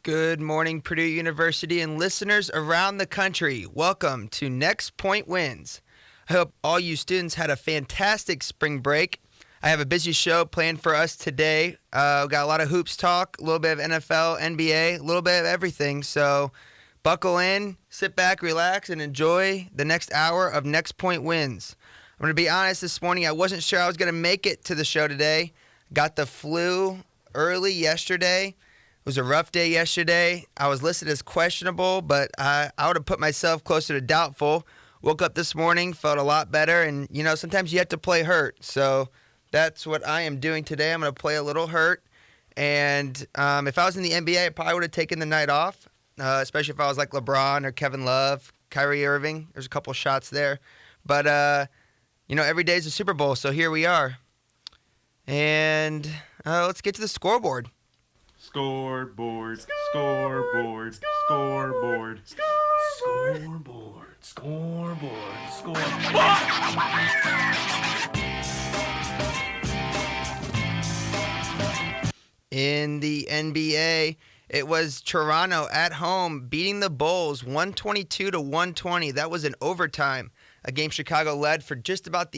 Good morning, Purdue University and listeners around the country. Welcome to Next Point Wins. I hope all you students had a fantastic spring break. I have a busy show planned for us today. We've got a lot of hoops talk, a little bit of NFL, NBA, a little bit of everything. So buckle in, sit back, relax, and enjoy the next hour of Next Point Wins. I'm going to be honest, this morning I wasn't sure I was going to make it to the show today. Got the flu early yesterday. It was a rough day yesterday. I was listed as questionable, but I would have put myself closer to doubtful. Woke up this morning, felt a lot better, and, sometimes you have to play hurt. So that's what I am doing today. I'm going to play a little hurt. And if I was in the NBA, I probably would have taken the night off, especially if I was like LeBron or Kevin Love, Kyrie Irving. There's a couple shots there. But, every day is a Super Bowl, so here we are. And let's get to the scoreboard. Scoreboard, scoreboard, scoreboard, scoreboard, scoreboard, scoreboard. In the NBA, it was Toronto at home beating the Bulls 122-120. That was in overtime, a game Chicago led for just about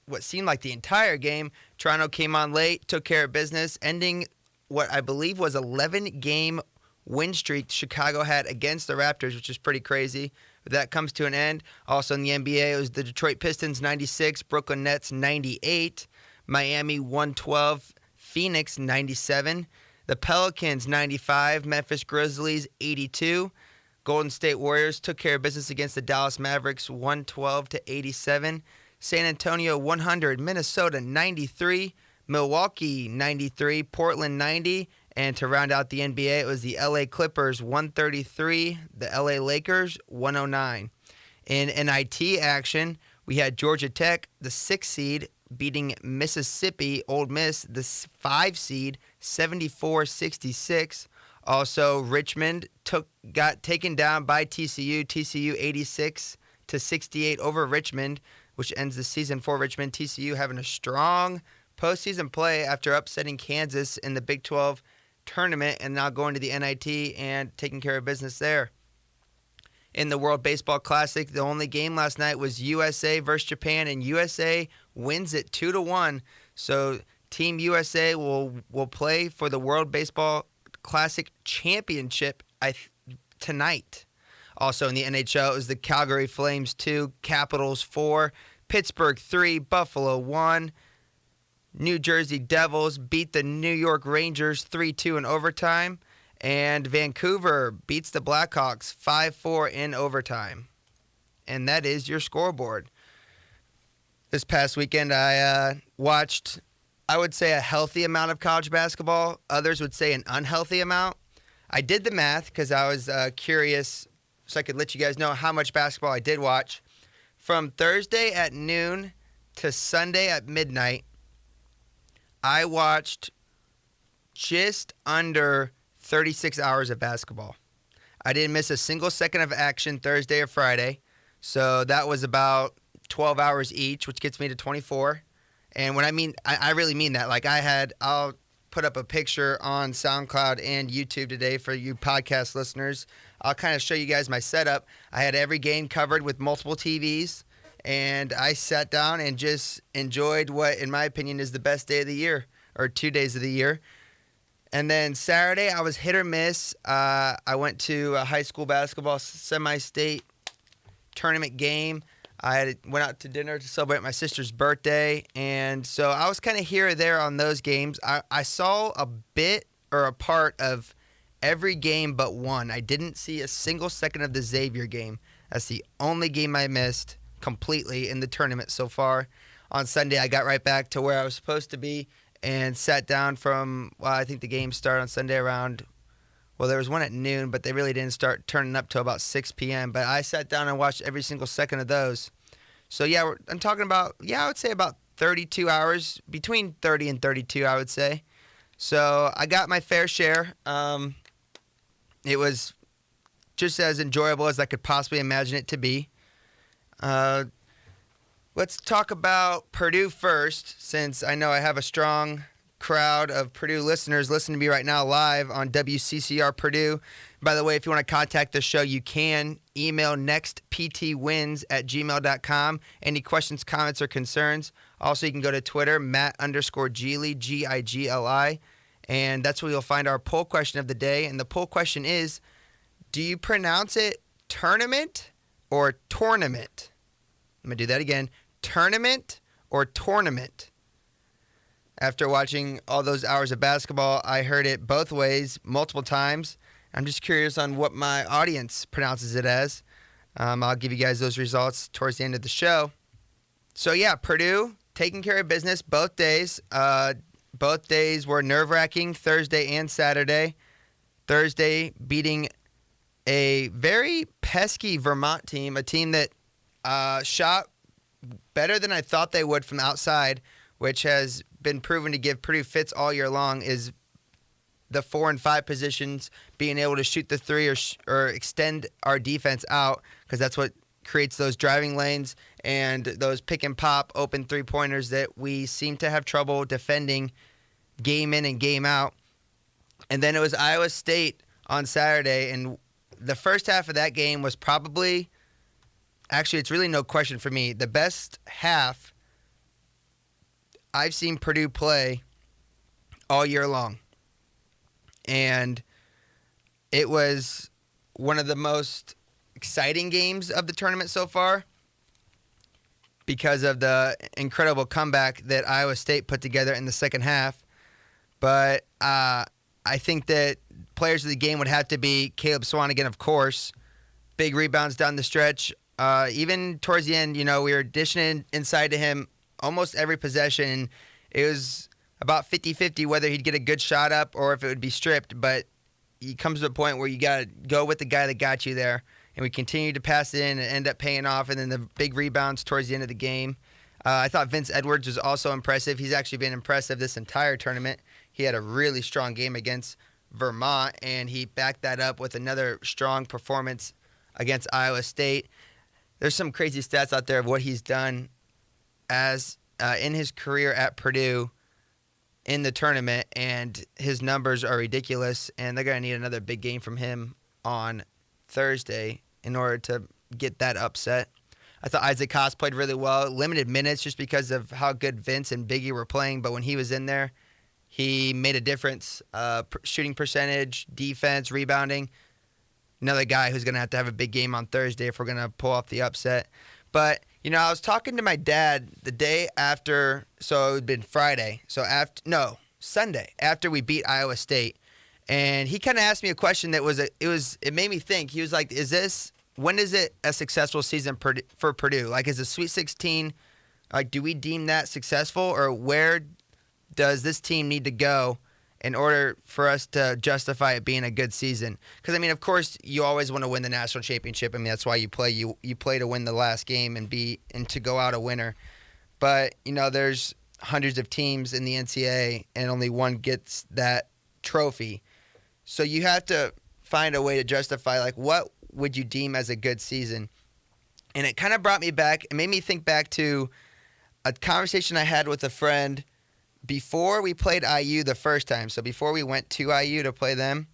what seemed like the entire game. Toronto came on late, took care of business, ending what I believe was 11-game win streak Chicago had against the Raptors, which is pretty crazy. But that comes to an end. Also in the NBA, it was the Detroit Pistons 96, Brooklyn Nets 98, Miami 112, Phoenix 97, the Pelicans 95, Memphis Grizzlies 82. Golden State Warriors took care of business against the Dallas Mavericks 112-87. San Antonio 100, Minnesota 93, Milwaukee 93, Portland 90, and to round out the NBA, it was the LA Clippers 133, the LA Lakers 109. In NIT action, we had Georgia Tech, the 6th seed, beating Mississippi Ole Miss, the 5 seed, 74-66. Also, Richmond got taken down by TCU 86-68 over Richmond, which ends the season for Richmond. TCU having a strong postseason play after upsetting Kansas in the Big 12 tournament and now going to the NIT and taking care of business there. In the World Baseball Classic, the only game last night was USA versus Japan, and USA wins it 2-1. So Team USA will play for the World Baseball Classic Championship tonight. Also in the NHL, it was the Calgary Flames 2, Capitals 4, Pittsburgh 3, Buffalo 1. New Jersey Devils beat the New York Rangers 3-2 in overtime. And Vancouver beats the Blackhawks 5-4 in overtime. And that is your scoreboard. This past weekend, I watched, I would say, a healthy amount of college basketball. Others would say an unhealthy amount. I did the math because I was curious so I could let you guys know how much basketball I did watch. From Thursday at noon to Sunday at midnight, I watched just under 36 hours of basketball. I didn't miss a single second of action Thursday or Friday, so that was about 12 hours each, which gets me to 24. And when I really mean that. Like I'll put up a picture on SoundCloud and YouTube today for you podcast listeners. I'll kind of show you guys my setup. I had every game covered with multiple TVs. And I sat down and just enjoyed what, in my opinion, is the best day of the year, or 2 days of the year. And then Saturday, I was hit or miss. I went to a high school basketball semi-state tournament game. I went out to dinner to celebrate my sister's birthday. And so I was kind of here or there on those games. I saw a bit or a part of every game but one. I didn't see a single second of the Xavier game. That's the only game I missed completely in the tournament so far. On Sunday, I got right back to where I was supposed to be and sat down I think the game started on Sunday around, there was one at noon, but they really didn't start turning up till about 6 p.m. But I sat down and watched every single second of those. So, yeah, I'm talking about, I would say about 32 hours, between 30 and 32, I would say. So I got my fair share. It was just as enjoyable as I could possibly imagine it to be. Let's talk about Purdue first, since I know I have a strong crowd of Purdue listeners listening to me right now live on WCCR Purdue. By the way, if you want to contact the show, you can email nextptwins@gmail.com. Any questions, comments, or concerns. Also, you can go to Twitter, Matt_Gigli, Gigli. And that's where you'll find our poll question of the day. And the poll question is, do you pronounce it tournament or tournament? I'm going to do that again. Tournament or tournament? After watching all those hours of basketball, I heard it both ways multiple times. I'm just curious on what my audience pronounces it as. I'll give you guys those results towards the end of the show. So, yeah, Purdue taking care of business both days. Both days were nerve-wracking, Thursday and Saturday. Thursday beating a very pesky Vermont team, a team that shot better than I thought they would from the outside, which has been proven to give Purdue fits all year long, is the 4 and 5 positions, being able to shoot the three or extend our defense out, because that's what creates those driving lanes and those pick and pop open three-pointers that we seem to have trouble defending game in and game out. And then it was Iowa State on Saturday, and the first half of that game was probably, actually it's really no question for me, the best half I've seen Purdue play all year long. And it was one of the most exciting games of the tournament so far because of the incredible comeback that Iowa State put together in the second half. But I think that players of the game would have to be Caleb Swanigan, of course. Big rebounds down the stretch. Even towards the end, we were dishing inside to him almost every possession. It was about 50-50 whether he'd get a good shot up or if it would be stripped. But he comes to a point where you got to go with the guy that got you there. And we continued to pass it in and end up paying off. And then the big rebounds towards the end of the game. I thought Vince Edwards was also impressive. He's actually been impressive this entire tournament. He had a really strong game against Vermont, and he backed that up with another strong performance against Iowa State. There's some crazy stats out there of what he's done as in his career at Purdue in the tournament, and his numbers are ridiculous, and they're going to need another big game from him on Thursday in order to get that upset. I thought Isaac Haas played really well, limited minutes just because of how good Vince and Biggie were playing, but when he was in there, he made a difference. Shooting percentage, defense, rebounding. Another guy who's going to have a big game on Thursday if we're going to pull off the upset. But, I was talking to my dad the day after, so it would have been Friday. Sunday, after we beat Iowa State. And he kind of asked me a question that it made me think. He was like, when is it a successful season for Purdue? Like, is the Sweet 16, like, do we deem that successful, or where does this team need to go in order for us to justify it being a good season? Because, of course, you always want to win the national championship. That's why you play. You play to win the last game and to go out a winner. But, there's hundreds of teams in the NCAA, and only one gets that trophy. So you have to find a way to justify, like, what would you deem as a good season? And it kind of brought me back. It made me think back to a conversation I had with a friend before we played IU the first time. So before we went to IU to play them,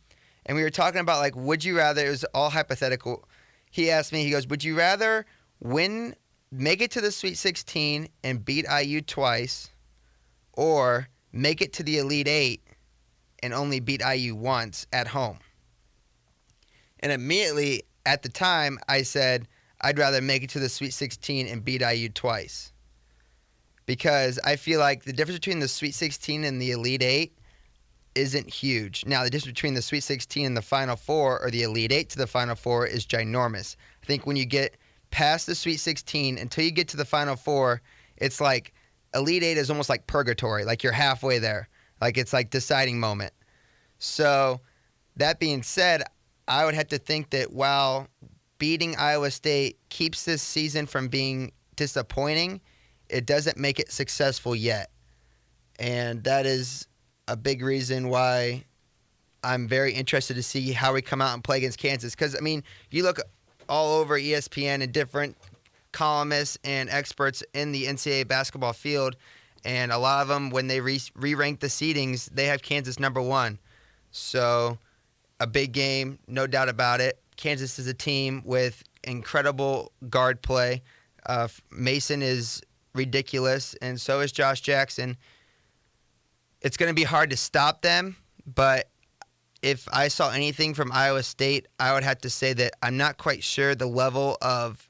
and we were talking about, like, would you rather, it was all hypothetical. He asked me, he goes, would you rather make it to the Sweet 16 and beat IU twice, or make it to the Elite Eight and only beat IU once at home? And immediately at the time, I said, I'd rather make it to the Sweet 16 and beat IU twice. Because I feel like the difference between the Sweet 16 and the Elite Eight isn't huge. Now, the difference between the Sweet 16 and the Final Four, or the Elite Eight to the Final Four, is ginormous. I think when you get past the Sweet 16 until you get to the Final Four, it's like Elite Eight is almost like purgatory. Like, you're halfway there. Like, it's like deciding moment. So, that being said, I would have to think that while beating Iowa State keeps this season from being disappointing, it doesn't make it successful yet. And that is a big reason why I'm very interested to see how we come out and play against Kansas. Because, you look all over ESPN and different columnists and experts in the NCAA basketball field, And a lot of them, when they re-rank the seedings, they have Kansas number 1. So a big game, no doubt about it. Kansas is a team with incredible guard play. Mason is ridiculous, and so is Josh Jackson. It's going to be hard to stop them, but if I saw anything from Iowa State, I would have to say that I'm not quite sure the level of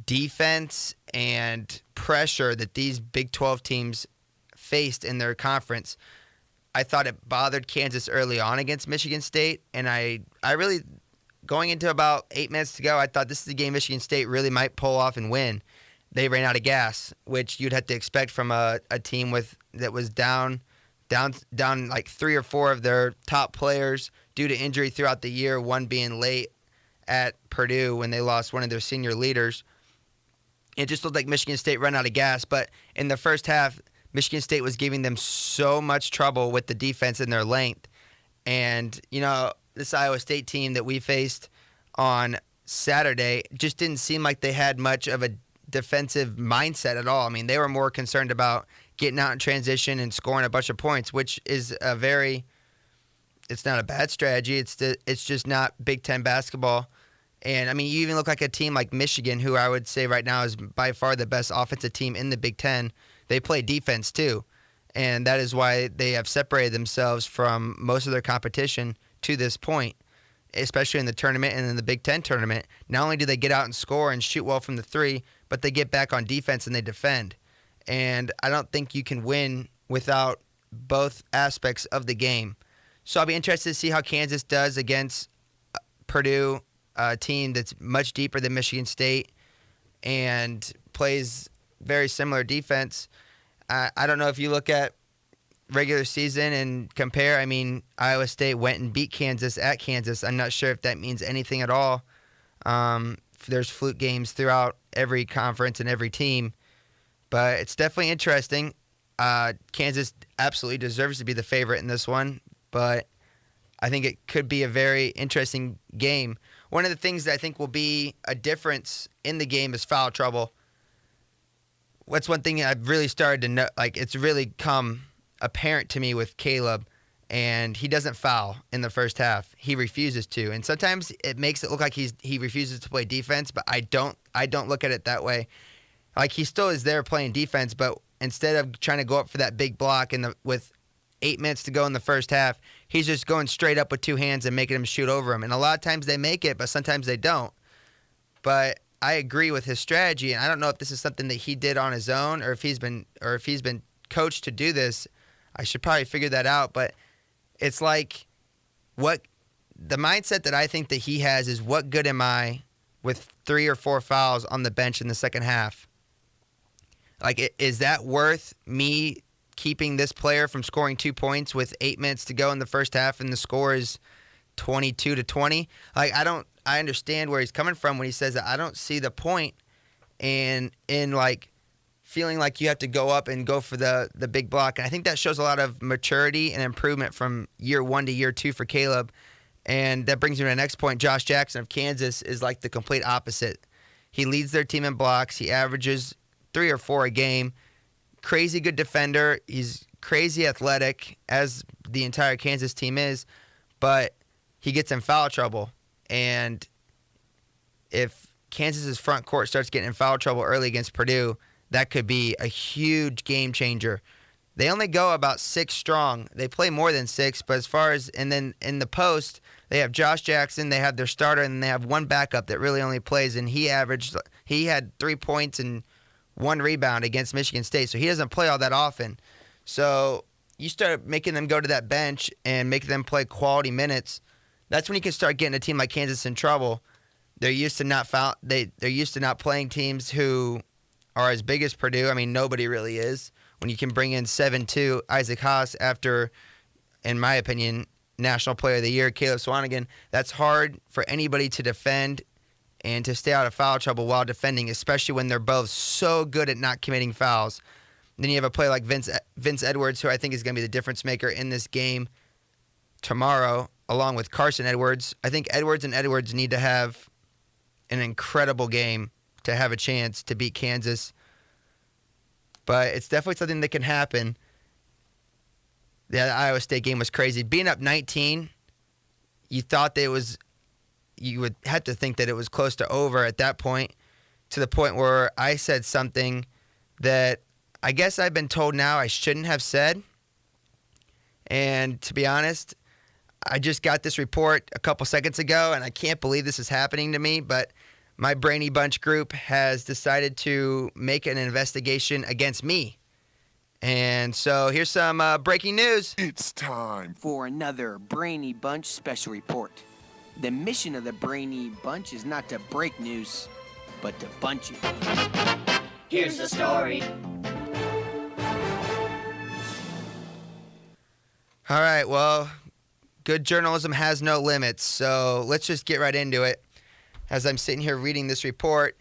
defense and pressure that these Big 12 teams faced in their conference. I thought it bothered Kansas early on against Michigan State, and I really, going into about 8 minutes to go, I thought this is a game Michigan State really might pull off and win. They ran out of gas, which you'd have to expect from a team that was down like 3 or 4 of their top players due to injury throughout the year, one being late at Purdue when they lost one of their senior leaders. It just looked like Michigan State ran out of gas, but in the first half, Michigan State was giving them so much trouble with the defense and their length. And, this Iowa State team that we faced on Saturday just didn't seem like they had much of a defensive mindset at all. I mean, they were more concerned about getting out in transition and scoring a bunch of points, which is it's not a bad strategy. It's just not Big Ten basketball. And, I mean, you even look like a team like Michigan, who I would say right now is by far the best offensive team in the Big Ten. They play defense too, and that is why they have separated themselves from most of their competition to this point, especially in the tournament and in the Big Ten tournament. Not only do they get out and score and shoot well from the 3, but they get back on defense and they defend. And I don't think you can win without both aspects of the game. So I'll be interested to see how Kansas does against Purdue, a team that's much deeper than Michigan State and plays very similar defense. I don't know if you look at regular season and compare. I mean, Iowa State went and beat Kansas at Kansas. I'm not sure if that means anything at all. There's fluke games throughout every conference and every team, but it's definitely interesting. Kansas absolutely deserves to be the favorite in this one, but I think it could be a very interesting game. One of the things that I think will be a difference in the game is foul trouble. What's one thing I've really started to know, like it's really come apparent to me with Caleb, and he doesn't foul in the first half. He refuses to, and sometimes it makes it look like he refuses to play defense, but I don't look at it that way. Like he still is there playing defense, but instead of trying to go up for that big block with 8 minutes to go in the first half, he's just going straight up with 2 hands and making him shoot over him. And a lot of times they make it, but sometimes they don't. But I agree with his strategy, and I don't know if this is something that he did on his own or if he's been coached to do this. I should probably figure that out, but it's like what the mindset that I think that he has is, what good am I with 3 or 4 fouls on the bench in the second half? Like, is that worth me keeping this player from scoring 2 points with 8 minutes to go in the first half and the score is 22-20? Like, I understand where he's coming from when he says that. I don't see the point in like feeling like you have to go up and go for the big block. And I think that shows a lot of maturity and improvement from year 1 to year 2 for Caleb. And that brings me to the next point. Josh Jackson of Kansas is like the complete opposite. He leads their team in blocks. He averages 3 or 4 a game. Crazy good defender. He's crazy athletic, as the entire Kansas team is, but he gets in foul trouble. And if Kansas's front court starts getting in foul trouble early against Purdue, that could be a huge game changer. They only go about 6 strong. They play more than 6, but as far as, and then in the post, they have Josh Jackson, they have their starter, and they have one backup that really only plays, and he had 3 points and 1 rebound against Michigan State, so he doesn't play all that often. So you start making them go to that bench and make them play quality minutes. That's when you can start getting a team like Kansas in trouble. They're used to not they're used to not playing teams who are as big as Purdue. I mean, nobody really is. When you can bring in 7'2" Isaac Haas after, in my opinion, National Player of the Year, Caleb Swanigan, that's hard for anybody to defend and to stay out of foul trouble while defending, especially when they're both so good at not committing fouls. Then you have a player like Vince Edwards, who I think is going to be the difference maker in this game tomorrow, along with Carson Edwards. I think Edwards and Edwards need to have an incredible game to have a chance to beat Kansas. but it's definitely something that can happen. That Iowa State game was crazy. Being up 19, you thought that you would have to think that it was close to over at that point, to the point where I said something that I guess I've been told now I shouldn't have said. And to be honest, I just got this report a couple seconds ago, and I can't believe this is happening to me, but my Brainy Bunch group has decided to make an investigation against me. And so here's some breaking news. It's time for another Brainy Bunch special report. The mission of the Brainy Bunch is not to break news, but to bunch it. Here's the story. All right, well, good journalism has no limits, so let's just get right into it. As I'm sitting here reading this report,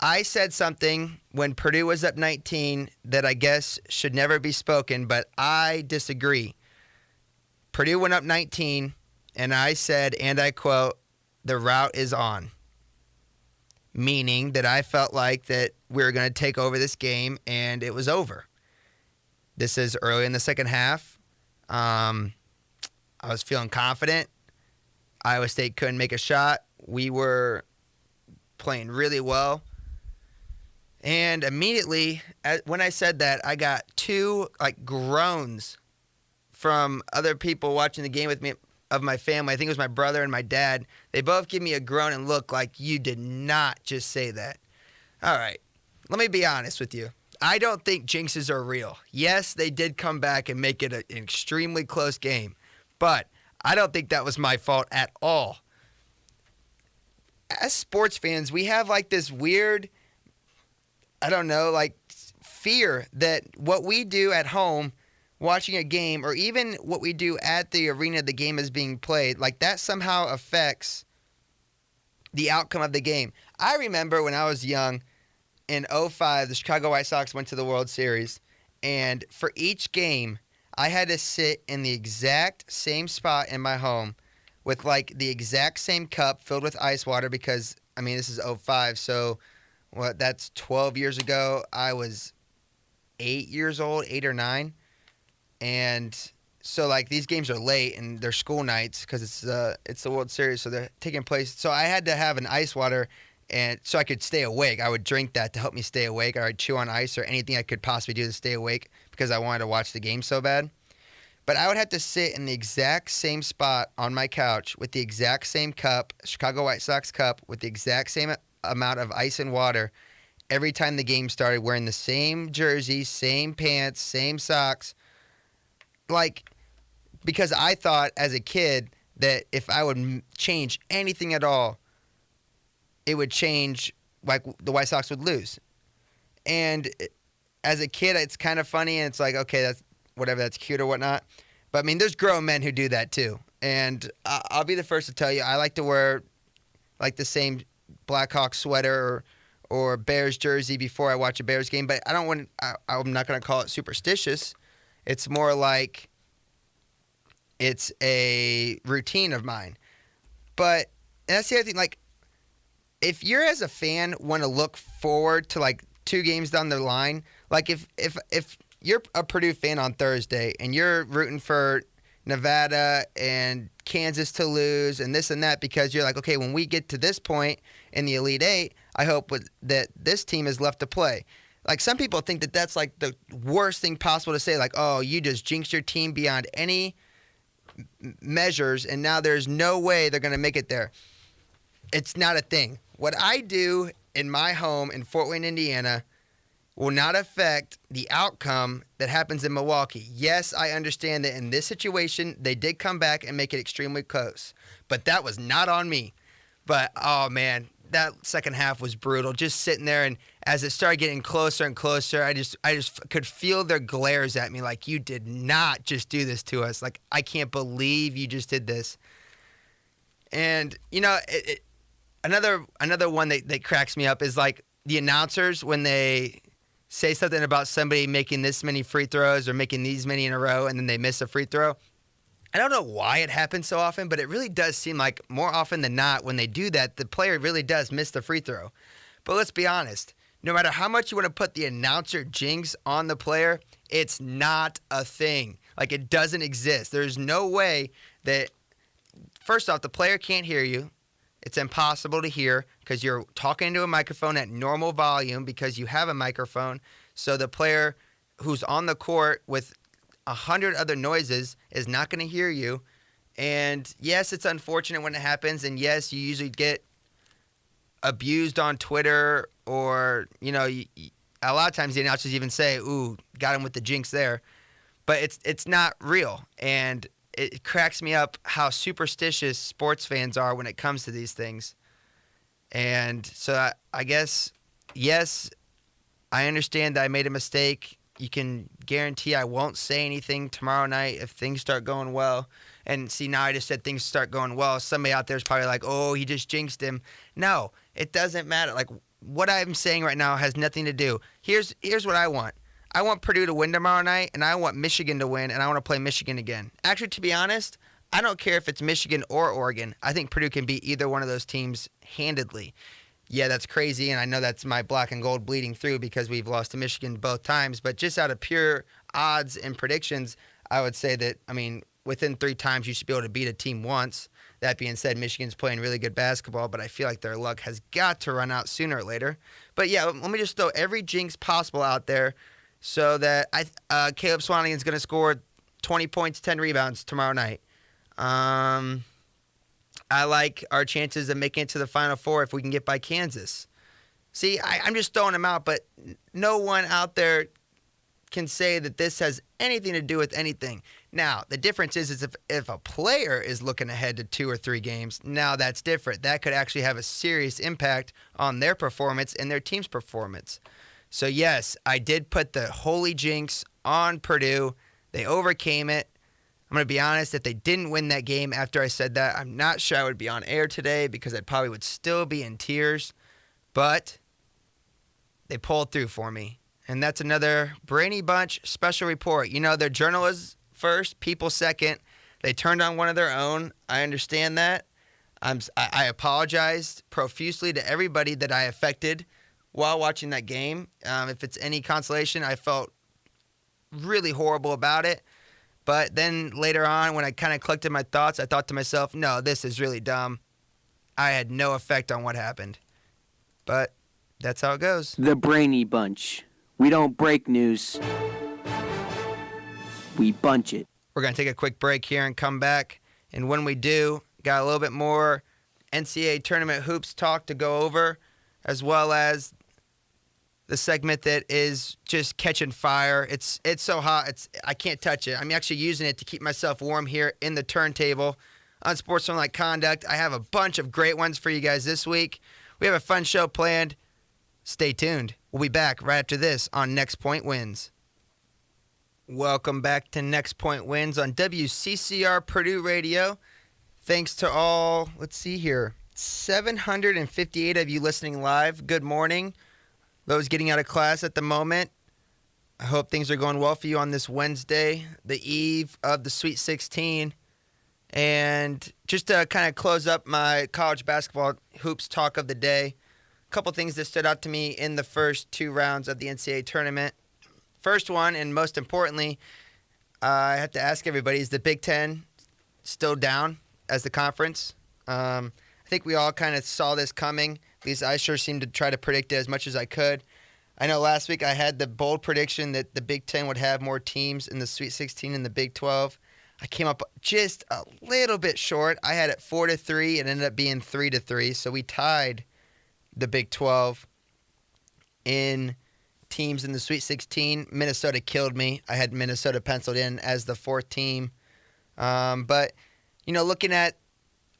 I said something when Purdue was up 19 that I guess should never be spoken, but I disagree. Purdue went up 19, and I said, and I quote, "The route is on." Meaning that I felt like that we were going to take over this game, and it was over. This is early in the second half. I was feeling confident. Iowa State couldn't make a shot. We were playing really well. And immediately, when I said that, I got two groans from other people watching the game with me of my family. I think it was my brother and my dad. They both give me a groan and look like, you did not just say that. All right, let me be honest with you. I don't think Jinxes are real. Yes, they did come back and make it an extremely close game, but I don't think that was my fault at all. As sports fans, we have this weird, fear that what we do at home watching a game, or even what we do at the arena the game is being played, that somehow affects the outcome of the game. I remember when I was young, in 2005, the Chicago White Sox went to the World Series, and for each game, I had to sit in the exact same spot in my home with the exact same cup filled with ice water because, this is 2005, so that's 12 years ago. I was 8 years old, 8 or 9. And so these games are late and they're school nights because it's the World Series, so they're taking place. So I had to have an ice water, and so I could stay awake. I would drink that to help me stay awake, or I'd chew on ice or anything I could possibly do to stay awake because I wanted to watch the game so bad. But I would have to sit in the exact same spot on my couch with the exact same cup, Chicago White Sox cup, with the exact same amount of ice and water every time the game started, wearing the same jersey, same pants, same socks. Because I thought as a kid that if I would change anything at all, it would change, the White Sox would lose. And as a kid, it's kind of funny, and it's okay, that's whatever, that's cute or whatnot. But, there's grown men who do that too. And I'll be the first to tell you, I like to wear, the same Blackhawks sweater or Bears jersey before I watch a Bears game. But I'm not going to call it superstitious. It's more it's a routine of mine. But that's the other thing, if you're as a fan want to look forward to 2 games down the line, if you're a Purdue fan on Thursday and you're rooting for Nevada and Kansas to lose and this and that because you're okay, when we get to this point in the Elite Eight, I hope that this team is left to play. Some people think that that's the worst thing possible to say, oh, you just jinxed your team beyond any measures and now there's no way they're going to make it there. It's not a thing. What I do in my home in Fort Wayne, Indiana, will not affect the outcome that happens in Milwaukee. Yes, I understand that in this situation, they did come back and make it extremely close. But that was not on me. But, oh, man, that second half was brutal. Just sitting there, and as it started getting closer and closer, I just could feel their glares at me you did not just do this to us. I can't believe you just did this. And, another one that cracks me up is, the announcers when they say something about somebody making this many free throws or making these many in a row and then they miss a free throw. I don't know why it happens so often, but it really does seem more often than not when they do that, the player really does miss the free throw. But let's be honest. no matter how much you want to put the announcer jinx on the player, it's not a thing. Like, it doesn't exist. There's no way that, first off, the player can't hear you. It's impossible to hear because you're talking into a microphone at normal volume because you have a microphone. So the player who's on the court with 100 other noises is not going to hear you. And yes, it's unfortunate when it happens. And yes, you usually get abused on Twitter, or, a lot of times the announcers even say, ooh, got him with the jinx there. But it's not real. And it cracks me up how superstitious sports fans are when it comes to these things. And so I guess, yes, I understand that I made a mistake. You can guarantee I won't say anything tomorrow night if things start going well. And see, now I just said things start going well. Somebody out there is probably like, oh, he just jinxed him. No, it doesn't matter. Like, what I'm saying right now has nothing to do. Here's what I want. I want Purdue to win tomorrow night, and I want Michigan to win, and I want to play Michigan again. Actually, to be honest, I don't care if it's Michigan or Oregon. I think Purdue can beat either one of those teams handedly. Yeah, that's crazy, and I know that's my black and gold bleeding through because we've lost to Michigan both times. But just out of pure odds and predictions, I would say that, within 3 times you should be able to beat a team once. That being said, Michigan's playing really good basketball, but I feel like their luck has got to run out sooner or later. But yeah, let me just throw every jinx possible out there so that Caleb Swanigan's going to score 20 points, 10 rebounds tomorrow night. I like our chances of making it to the Final Four if we can get by Kansas. See, I'm just throwing them out, but no one out there can say that this has anything to do with anything. Now, the difference is if a player is looking ahead to 2 or 3 games, now that's different. That could actually have a serious impact on their performance and their team's performance. So, yes, I did put the holy jinx on Purdue. They overcame it. I'm going to be honest, if they didn't win that game after I said that, I'm not sure I would be on air today because I probably would still be in tears. But they pulled through for me. And that's another Brainy Bunch special report. Their journalists first, people second. They turned on one of their own. I understand that. I apologized profusely to everybody that I affected while watching that game. If it's any consolation, I felt really horrible about it. But then later on, when I kind of collected my thoughts, I thought to myself, no, this is really dumb. I had no effect on what happened. But that's how it goes. The Brainy Bunch. We don't break news. We bunch it. We're going to take a quick break here and come back. And when we do, got a little bit more NCAA tournament hoops talk to go over, as well as the segment that is just catching fire. It's so hot, I can't touch it. I'm actually using it to keep myself warm here in the turntable. Unsportsmanlike Conduct. I have a bunch of great ones for you guys this week. We have a fun show planned. Stay tuned. We'll be back right after this on Next Point Wins. Welcome back to Next Point Wins on WCCR Purdue Radio. Thanks to all, 758 of you listening live. Good morning. Those getting out of class at the moment, I hope things are going well for you on this Wednesday, the eve of the Sweet 16. And just to kind of close up my college basketball hoops talk of the day, a couple things that stood out to me in the first 2 rounds of the NCAA tournament. First one, and most importantly, I have to ask everybody, is the Big Ten still down as the conference? I think we all kind of saw this coming. At least I sure seemed to try to predict it as much as I could. I know last week I had the bold prediction that the Big Ten would have more teams in the Sweet 16 than the Big 12. I came up just a little bit short. I had it 4-3. It ended up being 3-3. So we tied the Big 12 in teams in the Sweet 16. Minnesota killed me. I had Minnesota penciled in as the 4th team. But, looking at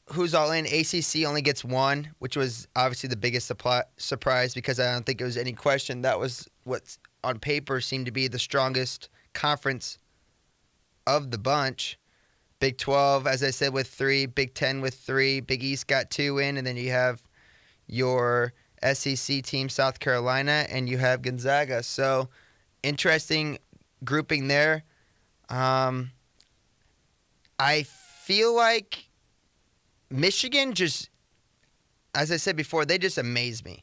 who's all in, ACC only gets 1, which was obviously the biggest surprise because I don't think it was any question that was what on paper seemed to be the strongest conference of the bunch. Big 12, as I said, with 3, Big 10 with 3, Big East got 2 in, and then you have your SEC team, South Carolina, and you have Gonzaga. So, interesting grouping there. I feel like Michigan just, as I said before, they just amaze me.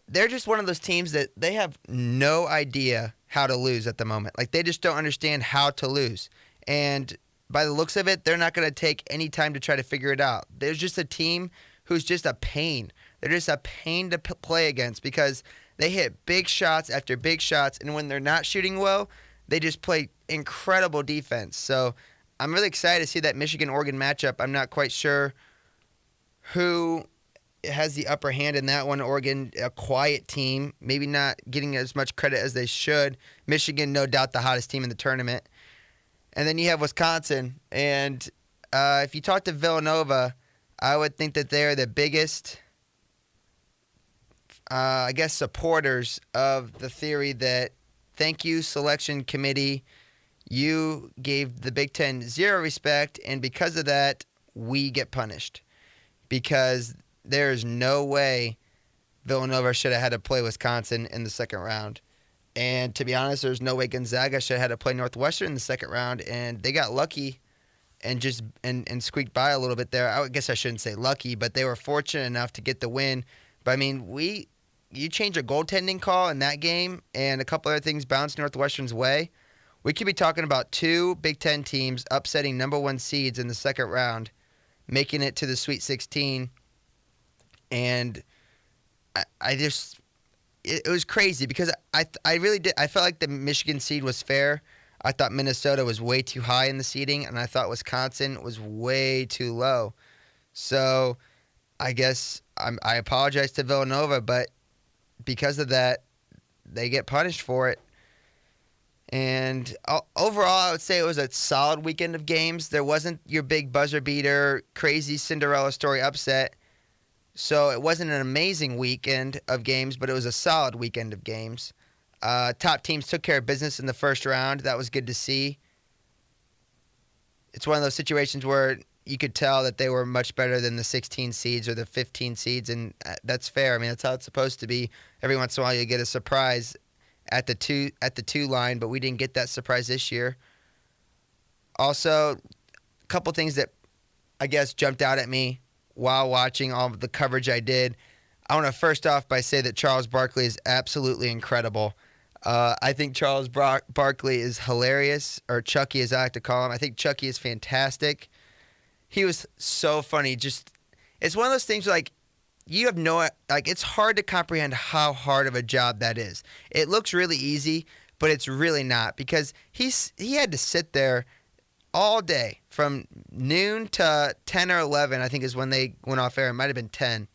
they're just one of those teams that they have no idea how to lose at the moment. Like, they just don't understand how to lose. And by the looks of it, they're not going to take any time to try to figure it out. There's just a team who's just a pain. They're just a pain to play against because they hit big shots after big shots, and when they're not shooting well, they just play incredible defense. So I'm really excited to see that Michigan-Oregon matchup. I'm not quite sure who has the upper hand in that one. Oregon, a quiet team, maybe not getting as much credit as they should. Michigan, no doubt the hottest team in the tournament. And then you have Wisconsin. And if you talk to Villanova, I would think that they're the biggest, supporters of the theory that, thank you, selection committee, you gave the Big Ten zero respect, and because of that, we get punished. Because there's no way Villanova should have had to play Wisconsin in the second round. And to be honest, there's no way Gonzaga should have had to play Northwestern in the second round, and they got lucky and just and squeaked by a little bit there. I guess I shouldn't say lucky, but they were fortunate enough to get the win. But I mean, you change a goaltending call in that game, and a couple other things bounced Northwestern's way. We could be talking about two Big Ten teams upsetting number one seeds in the second round, making it to the Sweet 16. And it was crazy because I really did. I felt like the Michigan seed was fair. I thought Minnesota was way too high in the seeding, and I thought Wisconsin was way too low. So I guess I apologize to Villanova, but because of that, they get punished for it. And overall, I would say it was a solid weekend of games. There wasn't your big buzzer beater, crazy Cinderella story upset. So it wasn't an amazing weekend of games, but it was a solid weekend of games. Top teams took care of business in the first round. That was good to see. It's one of those situations where you could tell that they were much better than the 16 seeds or the 15 seeds, and that's fair. I mean, that's how it's supposed to be. Every once in a while, you get a surprise at the two line, but we didn't get that surprise this year. Also, a couple things that I guess jumped out at me while watching all of the coverage I did. I want to first off by say that Charles Barkley is absolutely incredible. I think Charles Barkley is hilarious, or Chucky as I like to call him. I think Chucky is fantastic. He was so funny. Just, it's one of those things where, like, you have it's hard to comprehend how hard of a job that is. It looks really easy, but it's really not, because he had to sit there all day from noon to 10 or 11, I think is when they went off air. It might have been 10.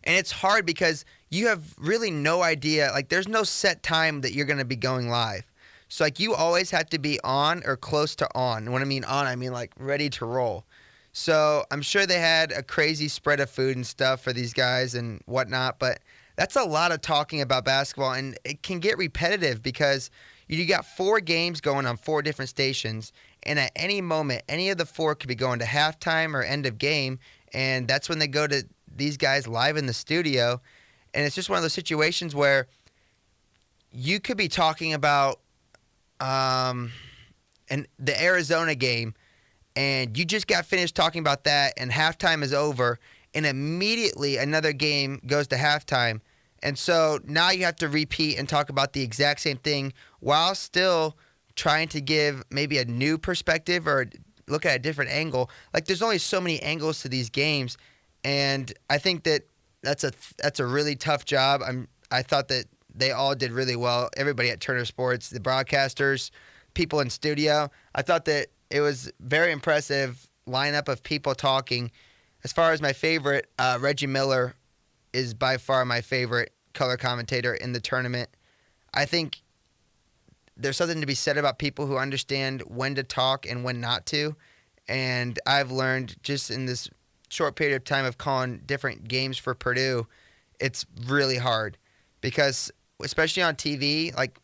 And it's hard because you have really no idea. Like, there's no set time that you're going to be going live. So, like, you always have to be on or close to on. And when I mean on, I mean, like, ready to roll. So I'm sure they had a crazy spread of food and stuff for these guys and whatnot. But that's a lot of talking about basketball. And it can get repetitive because you got 4 games going on 4 different stations. And at any moment, any of the 4 could be going to halftime or end of game. And that's when they go to these guys live in the studio. And it's just one of those situations where you could be talking about and the Arizona game, and you just got finished talking about that, and halftime is over, and immediately another game goes to halftime. And so now you have to repeat and talk about the exact same thing while still trying to give maybe a new perspective or look at a different angle. Like, there's only so many angles to these games, and I think that that's a really tough job. I thought that they all did really well. Everybody at Turner Sports, the broadcasters, people in studio. I thought that it was very impressive lineup of people talking. As far as my favorite, Reggie Miller is by far my favorite color commentator in the tournament. I think there's something to be said about people who understand when to talk and when not to. And I've learned just in this short period of time of calling different games for Purdue, it's really hard because, especially on TV, like,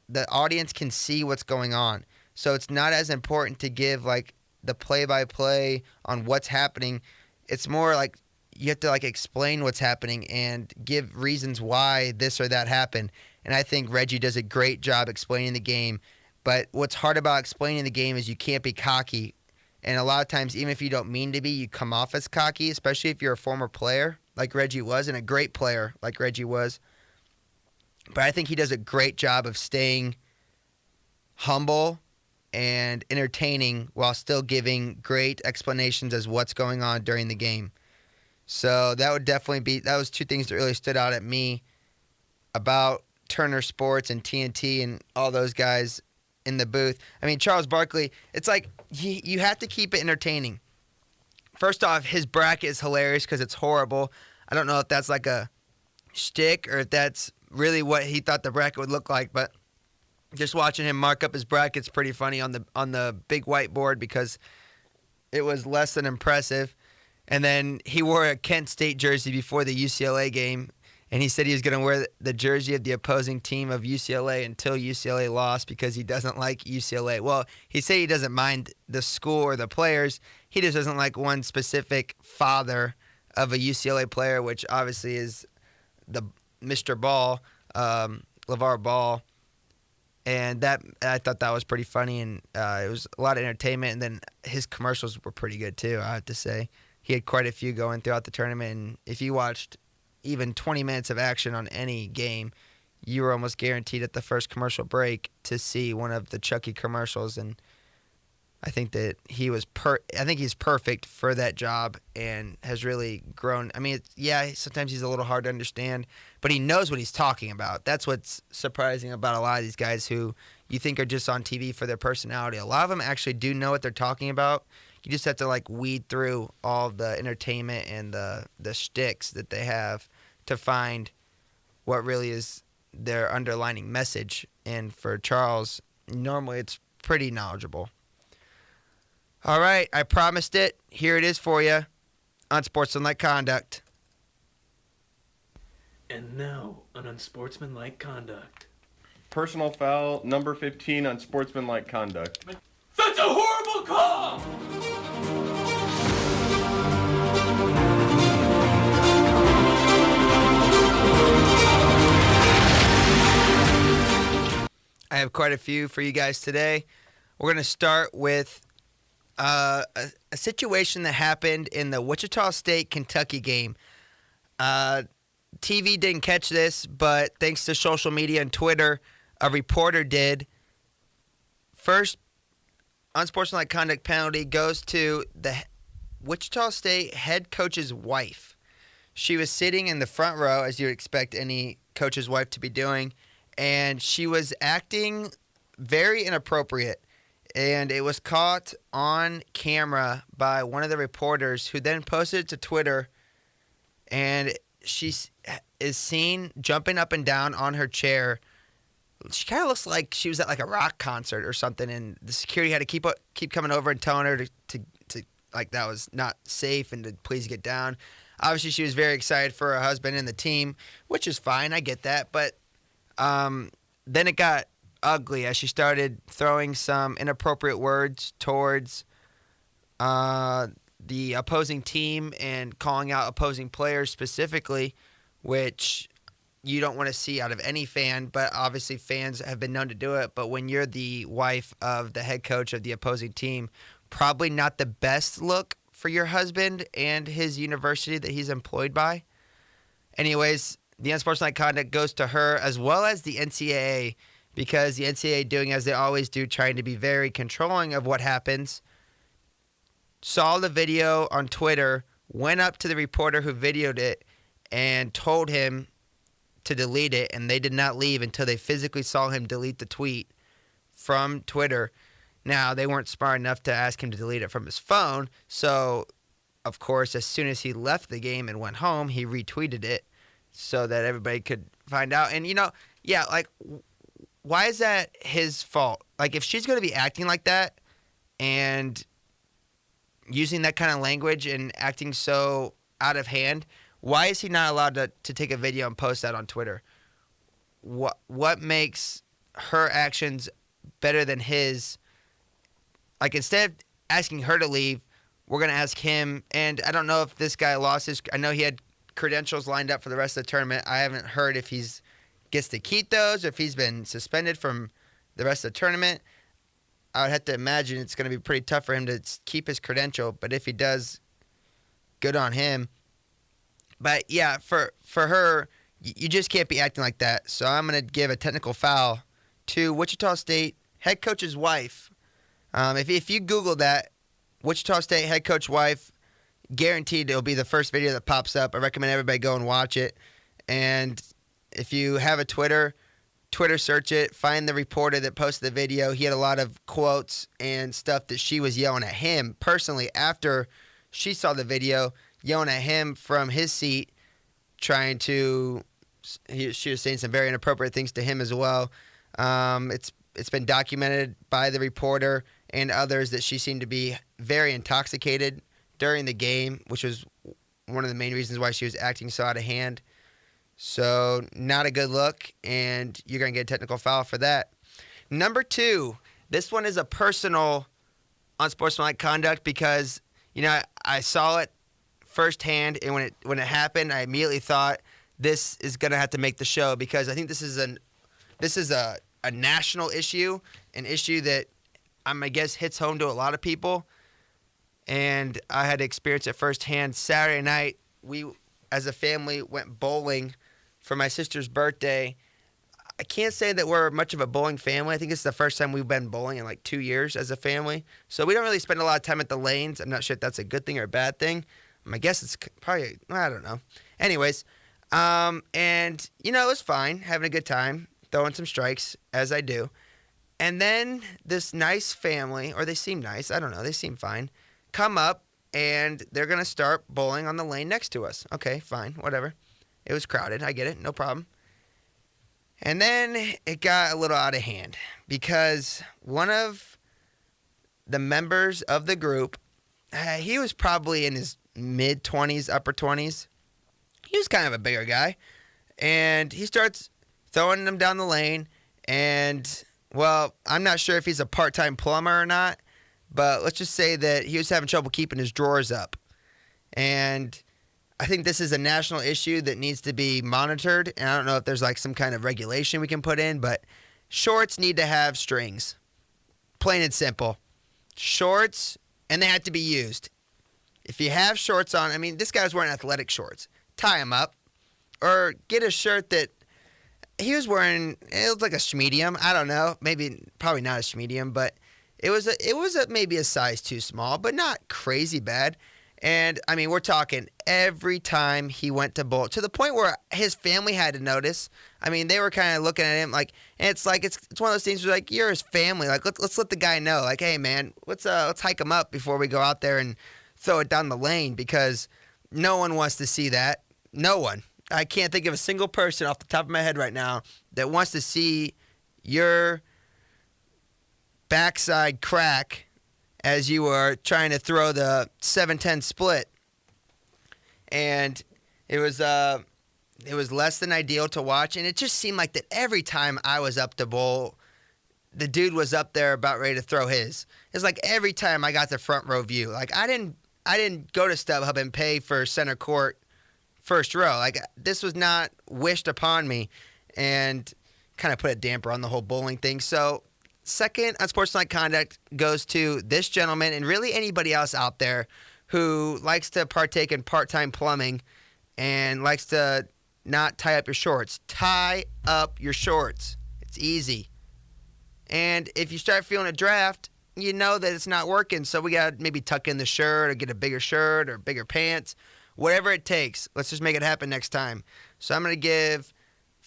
the audience can see what's going on. So it's not as important to give, like, the play-by-play on what's happening. It's more like you have to, like, explain what's happening and give reasons why this or that happened. And I think Reggie does a great job explaining the game. But what's hard about explaining the game is you can't be cocky. And a lot of times, even if you don't mean to be, you come off as cocky, especially if you're a former player. like Reggie was and a great player like Reggie was. But I think he does a great job of staying humble and entertaining while still giving great explanations as what's going on during the game. So that would definitely be, that was two things that really stood out at me about Turner Sports and TNT and all those guys in the booth. I mean, Charles Barkley, it's like you have to keep it entertaining. First off, his bracket is hilarious because it's horrible. I don't know if that's like a shtick or if that's really what he thought the bracket would look like, but just watching him mark up his bracket's pretty funny on the big whiteboard because it was less than impressive. And then he wore a Kent State jersey before the UCLA game, and he said he was going to wear the jersey of the opposing team of UCLA until UCLA lost because he doesn't like UCLA. Well, he said he doesn't mind the school or the players. He just doesn't like one specific father of a UCLA player, which obviously is the Mr. Ball, LeVar Ball. And that I thought that was pretty funny, and it was a lot of entertainment. And then his commercials were pretty good too, I have to say. He had quite a few going throughout the tournament, and if you watched even 20 minutes of action on any game, you were almost guaranteed at the first commercial break to see one of the Chucky commercials. And I think that he's perfect for that job and has really grown. I mean, sometimes he's a little hard to understand, but he knows what he's talking about. That's what's surprising about a lot of these guys who you think are just on TV for their personality. A lot of them actually do know what they're talking about. You just have to like weed through all the entertainment and the shticks that they have to find what really is their underlining message. And for Charles, normally it's pretty knowledgeable. All right, I promised it. Here it is for you. Unsportsmanlike Conduct. And now, an unsportsmanlike conduct. Personal foul, number 15 on sportsmanlike conduct. That's a horrible call! I have quite a few for you guys today. We're going to start with a situation that happened in the Wichita State-Kentucky game. TV didn't catch this, but thanks to social media and Twitter, a reporter did. First unsportsmanlike conduct penalty goes to the Wichita State head coach's wife. She was sitting in the front row, as you would expect any coach's wife to be doing, and she was acting very inappropriate. And it was caught on camera by one of the reporters who then posted it to Twitter, and she is seen jumping up and down on her chair. She kind of looks like she was at like a rock concert or something, and the security had to keep coming over and telling her to like that was not safe and to please get down. Obviously, she was very excited for her husband and the team, which is fine. I get that, but then it got ugly as she started throwing some inappropriate words towards the opposing team and calling out opposing players specifically, which you don't want to see out of any fan, but obviously fans have been known to do it. But when you're the wife of the head coach of the opposing team, probably not the best look for your husband and his university that he's employed by. Anyways, the unsportsmanlike conduct goes to her as well as the NCAA, because the NCAA, doing as they always do, trying to be very controlling of what happens, saw the video on Twitter, went up to the reporter who videoed it, and told him to delete it, and they did not leave until they physically saw him delete the tweet from Twitter. Now, they weren't smart enough to ask him to delete it from his phone, so, of course, as soon as he left the game and went home, he retweeted it so that everybody could find out. And, why is that his fault? Like, if she's going to be acting like that and using that kind of language and acting so out of hand, why is he not allowed to take a video and post that on Twitter? What makes her actions better than his? Like, instead of asking her to leave, we're going to ask him. And I don't know if this guy lost his – I know he had credentials lined up for the rest of the tournament. I haven't heard if he's gets to keep those or if he's been suspended from the rest of the tournament. I would have to imagine it's going to be pretty tough for him to keep his credential, but if he does, good on him. But yeah, for her, you just can't be acting like that. So I'm gonna give a technical foul to Wichita State head coach's wife. If you Google that, Wichita State head coach wife, guaranteed it'll be the first video that pops up. I recommend everybody go and watch it. And if you have a Twitter search it, find the reporter that posted the video. He had a lot of quotes and stuff that she was yelling at him personally after she saw the video, yelling at him from his seat, she was saying some very inappropriate things to him as well. It's been documented by the reporter and others that she seemed to be very intoxicated during the game, which was one of the main reasons why she was acting so out of hand. So not a good look, and you're going to get a technical foul for that. Number 2, this one is a personal unsportsmanlike conduct because, I saw it firsthand, and when it happened, I immediately thought this is going to have to make the show because I think this is a national issue, an issue that I guess hits home to a lot of people, and I had to experience it firsthand. Saturday night, we as a family went bowling for my sister's birthday. I can't say that we're much of a bowling family. I think it's the first time we've been bowling in like 2 years as a family. So we don't really spend a lot of time at the lanes. I'm not sure if that's a good thing or a bad thing. I guess it's probably, I don't know. Anyways, and, it was fine, having a good time, throwing some strikes, as I do. And then this nice family, or they seem nice, I don't know, they seem fine, come up, and they're going to start bowling on the lane next to us. Okay, fine, whatever. It was crowded, I get it, no problem. And then it got a little out of hand because one of the members of the group, he was probably in his mid-20s, upper 20s. He was kind of a bigger guy. And he starts throwing them down the lane. And, well, I'm not sure if he's a part-time plumber or not, but let's just say that he was having trouble keeping his drawers up. And I think this is a national issue that needs to be monitored, and I don't know if there's like some kind of regulation we can put in, but shorts need to have strings. Plain and simple. Shorts, and they have to be used. If you have shorts on, this guy's wearing athletic shorts. Tie them up, or get a shirt that he was wearing. It was like a schmedium. I don't know, probably not a schmedium, but it was maybe a size too small, but not crazy bad. And, we're talking every time he went to bowl, to the point where his family had to notice. They were kind of looking at him like, and it's one of those things where, like, you're his family. Like, let's let the guy know. Like, hey, man, let's hike him up before we go out there and throw it down the lane because no one wants to see that. No one. I can't think of a single person off the top of my head right now that wants to see your backside crack as you were trying to throw the 7-10 split. And it was less than ideal to watch, and it just seemed like that every time I was up to bowl, the dude was up there about ready to throw his. It's like every time I got the front row view. Like I didn't go to StubHub and pay for center court first row. Like this was not wished upon me, and kind of put a damper on the whole bowling thing. So second unsportsmanlike conduct goes to this gentleman and really anybody else out there who likes to partake in part-time plumbing and likes to not tie up your shorts. Tie up your shorts. It's easy. And if you start feeling a draft, you know that it's not working, so we got to maybe tuck in the shirt or get a bigger shirt or bigger pants. Whatever it takes. Let's just make it happen next time. So I'm going to give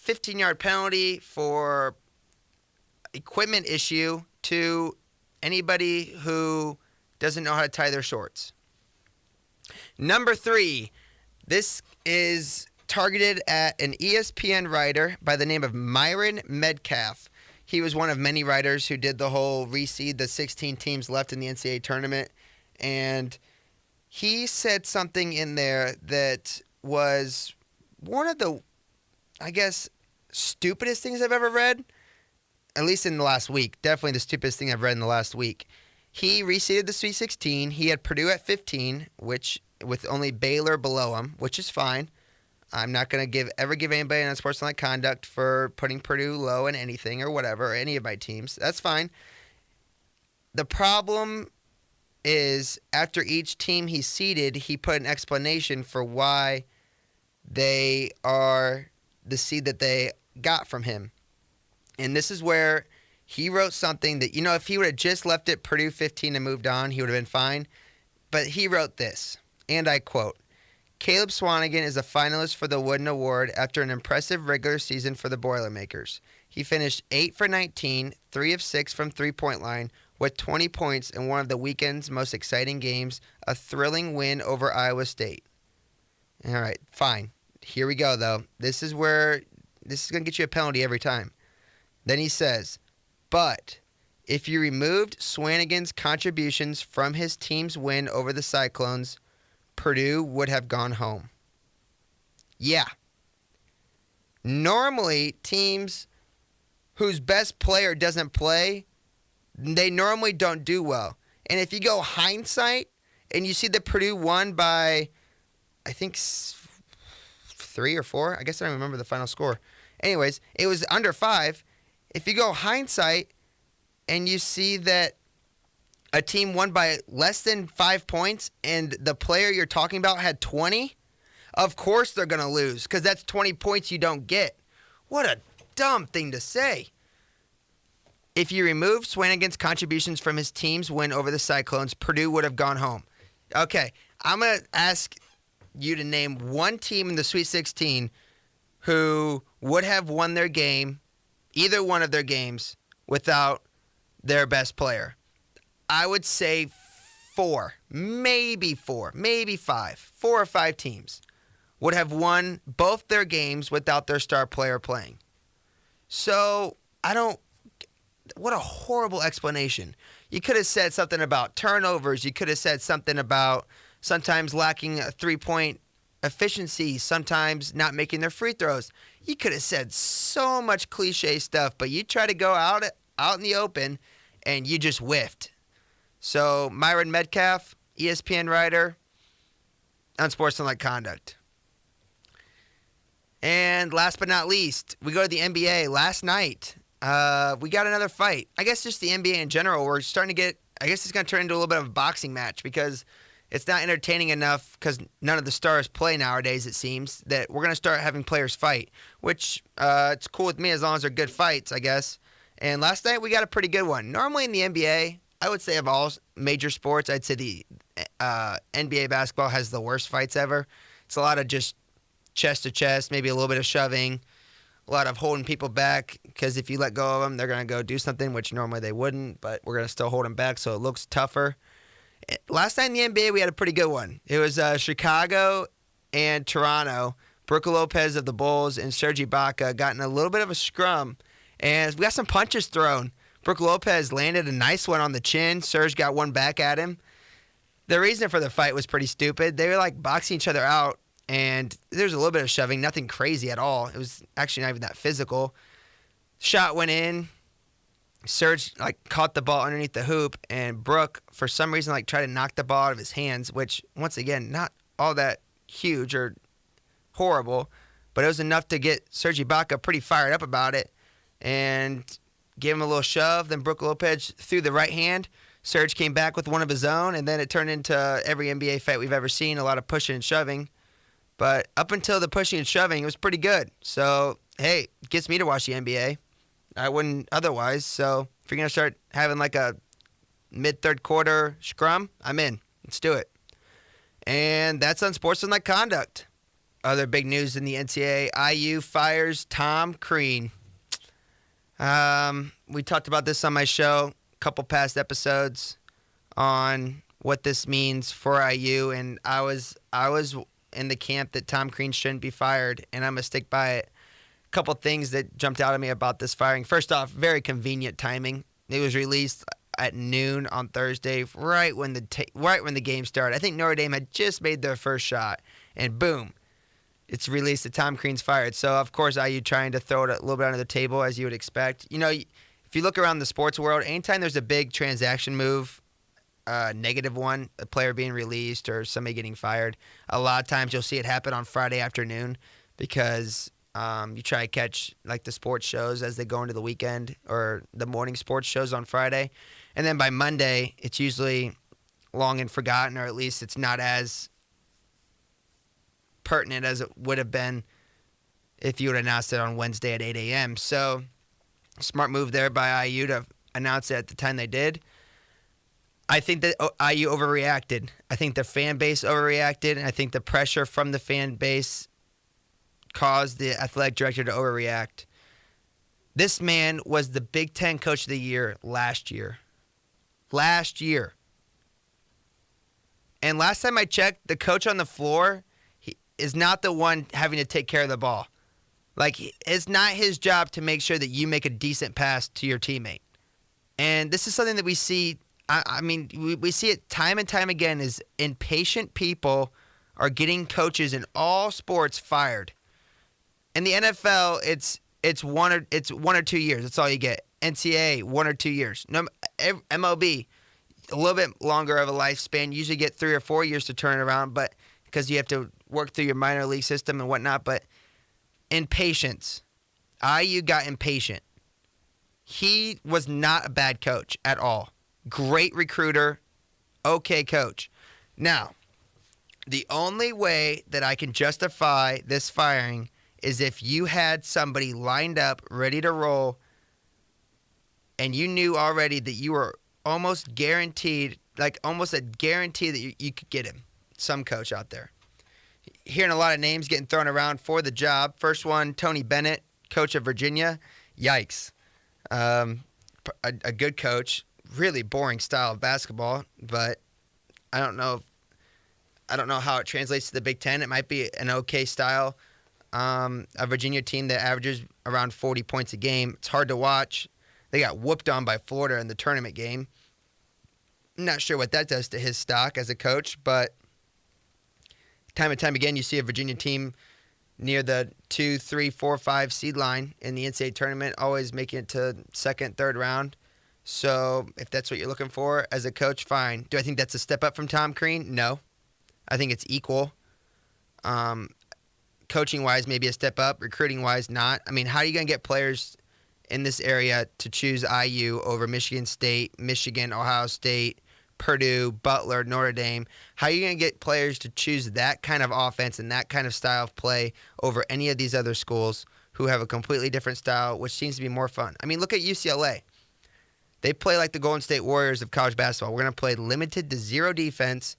15-yard penalty for equipment issue to anybody who doesn't know how to tie their shorts. Number 3, this is targeted at an ESPN writer by the name of Myron Medcalf. He was one of many writers who did the whole reseed the 16 teams left in the NCAA tournament, and he said something in there that was one of the, I guess, stupidest things I've ever read. At least in the last week. Definitely the stupidest thing I've read in the last week. He reseeded the Sweet 16. He had Purdue at 15, which with only Baylor below him, which is fine. I'm not going to ever give anybody an unsportsmanlike conduct for putting Purdue low in anything or whatever, or any of my teams. That's fine. The problem is after each team he seeded, he put an explanation for why they are the seed that they got from him. And this is where he wrote something that, if he would have just left it Purdue 15 and moved on, he would have been fine. But he wrote this, and I quote, Caleb Swanigan is a finalist for the Wooden Award after an impressive regular season for the Boilermakers. He finished 8 for 19, 3 of 6 from three-point line, with 20 points in one of the weekend's most exciting games, a thrilling win over Iowa State. All right, fine. Here we go, though. This is going to get you a penalty every time. Then he says, but if you removed Swanigan's contributions from his team's win over the Cyclones, Purdue would have gone home. Yeah. Normally, teams whose best player doesn't play, they normally don't do well. And if you go hindsight and you see that Purdue won by, I think, 3 or 4. I guess I don't remember the final score. Anyways, it was under 5. If you go hindsight and you see that a team won by less than 5 points and the player you're talking about had 20, of course they're going to lose because that's 20 points you don't get. What a dumb thing to say. If you remove Swanigan's contributions from his team's win over the Cyclones, Purdue would have gone home. Okay, I'm going to ask you to name one team in the Sweet 16 who would have won their game, either one of their games, without their best player. I would say 4, maybe 4, maybe 5. 4 or 5 teams would have won both their games without their star player playing. So, what a horrible explanation. You could have said something about turnovers. You could have said something about sometimes lacking a three-point efficiency, sometimes not making their free throws. You could have said so much cliche stuff, but you try to go out in the open, and you just whiffed. So, Myron Metcalf, ESPN writer, Unsportsmanlike Conduct. And last but not least, we go to the NBA. Last night, we got another fight. I guess just the NBA in general, we're starting to get, I guess it's going to turn into a little bit of a boxing match because it's not entertaining enough because none of the stars play nowadays, it seems, that we're going to start having players fight, which it's cool with me as long as they're good fights, I guess. And last night, we got a pretty good one. Normally in the NBA, I would say of all major sports, I'd say the NBA basketball has the worst fights ever. It's a lot of just chest to chest, maybe a little bit of shoving, a lot of holding people back because if you let go of them, they're going to go do something, which normally they wouldn't, but we're going to still hold them back so it looks tougher. Last night in the NBA, we had a pretty good one. It was Chicago and Toronto. Brook Lopez of the Bulls and Serge Ibaka got in a little bit of a scrum, and we got some punches thrown. Brook Lopez landed a nice one on the chin. Serge got one back at him. The reason for the fight was pretty stupid. They were like boxing each other out, and there's a little bit of shoving, nothing crazy at all. It was actually not even that physical. Shot went in. Serge caught the ball underneath the hoop, and Brook, for some reason, tried to knock the ball out of his hands, which, once again, not all that huge or horrible, but it was enough to get Serge Ibaka pretty fired up about it and gave him a little shove. Then Brook Lopez threw the right hand. Serge came back with one of his own, and then it turned into every NBA fight we've ever seen, a lot of pushing and shoving. But up until the pushing and shoving, it was pretty good. So, hey, it gets me to watch the NBA. I wouldn't otherwise. So if you're going to start having a mid-third quarter scrum, I'm in. Let's do it. And that's Unsportsmanlike Conduct. Other big news in the NCAA, IU fires Tom Crean. We talked about this on my show, a couple past episodes, on what this means for IU, and I was in the camp that Tom Crean shouldn't be fired, and I'm going to stick by it. Couple things that jumped out at me about this firing. First off, very convenient timing. It was released at noon on Thursday, right when the game started. I think Notre Dame had just made their first shot, and boom, it's released that Tom Crean's fired. So of course, IU trying to throw it a little bit under the table as you would expect. If you look around the sports world, anytime there's a big transaction move, negative one, a player being released or somebody getting fired, a lot of times you'll see it happen on Friday afternoon because you try to catch the sports shows as they go into the weekend or the morning sports shows on Friday. And then by Monday, it's usually long and forgotten, or at least it's not as pertinent as it would have been if you would have announced it on Wednesday at 8 a.m. So, smart move there by IU to announce it at the time they did. I think that IU overreacted. I think the fan base overreacted, and I think the pressure from the fan base caused the athletic director to overreact. This man was the Big Ten Coach of the Year last year. And last time I checked, the coach on the floor is not the one having to take care of the ball. Like, it's not his job to make sure that you make a decent pass to your teammate. And this is something that we see, we see it time and time again, is impatient people are getting coaches in all sports fired. In the NFL, it's 1 or 2 years. That's all you get. NCAA, 1 or 2 years. No, MLB, a little bit longer of a lifespan. You usually get 3 or 4 years to turn it around, but because you have to work through your minor league system and whatnot. But impatience. IU got impatient. He was not a bad coach at all. Great recruiter. Okay coach. Now, the only way that I can justify this firing is if you had somebody lined up, ready to roll, and you knew already that you were almost guaranteed, like almost a guarantee that you could get him. Some coach out there. Hearing a lot of names getting thrown around for the job. First one, Tony Bennett, coach of Virginia. Yikes. A good coach. Really boring style of basketball, but I don't know how it translates to the Big Ten. It might be an okay style. A Virginia team that averages around 40 points a game. It's hard to watch. They got whooped on by Florida in the tournament game. I'm not sure what that does to his stock as a coach, but time and time again, you see a Virginia team near the 2, 3, 4, 5 seed line in the NCAA tournament, always making it to second, third round. So if that's what you're looking for as a coach, fine. Do I think that's a step up from Tom Crean? No. I think it's equal. Coaching-wise, maybe a step up. Recruiting-wise, not. I mean, how are you going to get players in this area to choose IU over Michigan State, Michigan, Ohio State, Purdue, Butler, Notre Dame? How are you going to get players to choose that kind of offense and that kind of style of play over any of these other schools who have a completely different style, which seems to be more fun? I mean, look at UCLA. They play like the Golden State Warriors of college basketball. We're going to play limited to zero defense,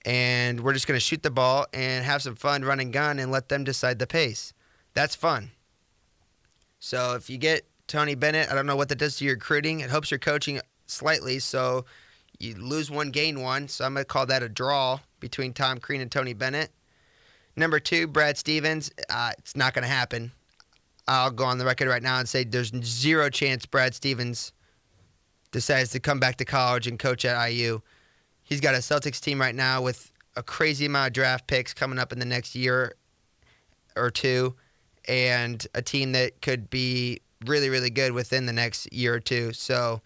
and we're just going to shoot the ball and have some fun, run and gun, and let them decide the pace. That's fun. So if you get Tony Bennett, I don't know what that does to your recruiting. It helps your coaching slightly, so you lose one, gain one. So I'm going to call that a draw between Tom Crean and Tony Bennett. Number 2, Brad Stevens. It's not going to happen. I'll go on the record right now and say there's zero chance Brad Stevens decides to come back to college and coach at IU. He's got a Celtics team right now with a crazy amount of draft picks coming up in the next year or two, and a team that could be really, really good within the next year or two. So